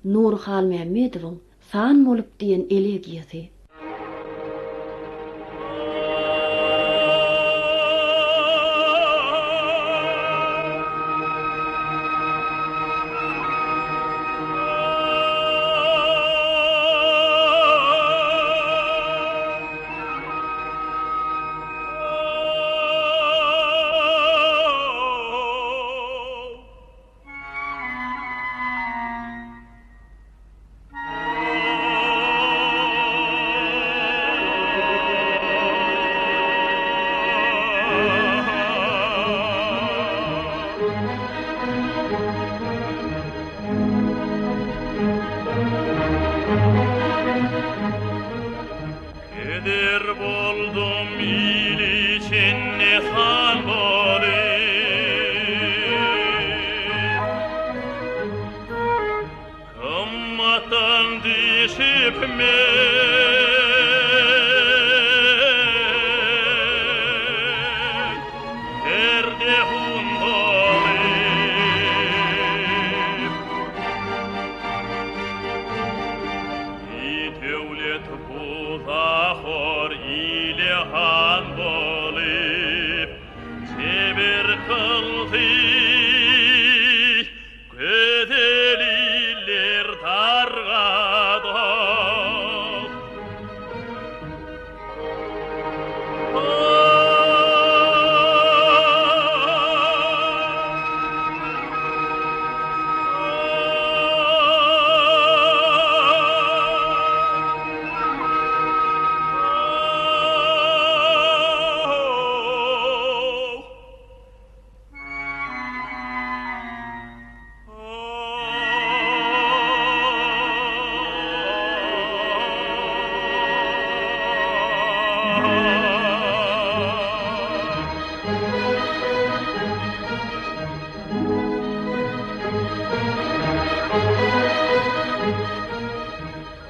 Nurhal Mehmedowyň san bolup diýen ele giýse. Keder boldum il içinde hal Kımmatan düşüp Erde devlet buzahor ile han bolip Sebir kıldı Gödeliler targadı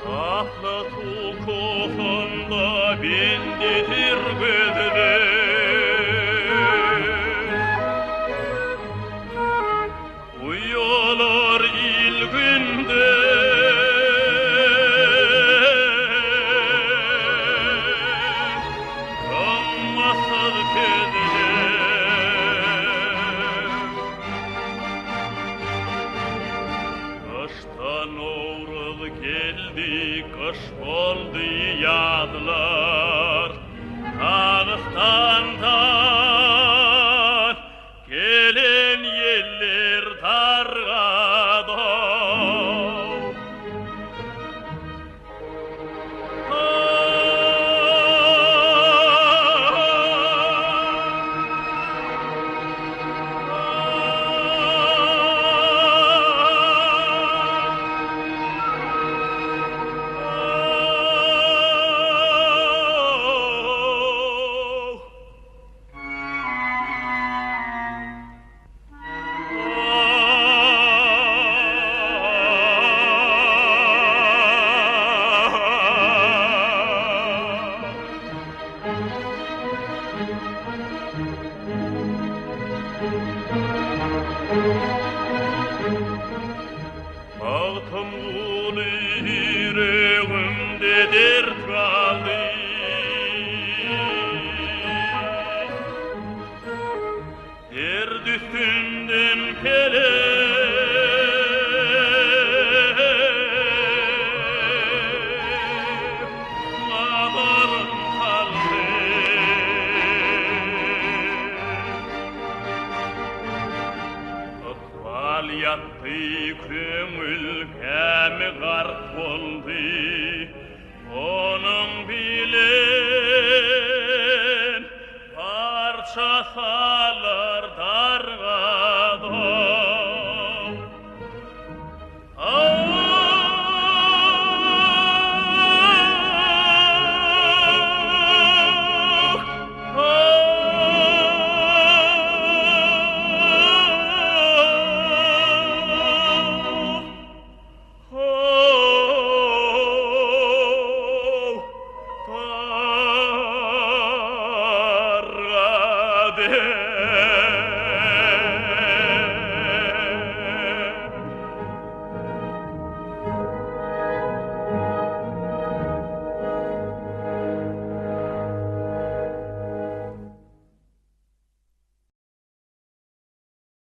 Ahlatı kokunda bendedir gözler Uyuyorlar ilginde Kanmasız kediler Kıştan Novruz geldi kış oldu yağdılar Dağıstan'dan gelen yeller targadı Altım ulu yüreğimde dert kaldı Dert üstünden Ağlarım kaldı Atval yattı kömül kemi garp oldu Onun bilen parça salar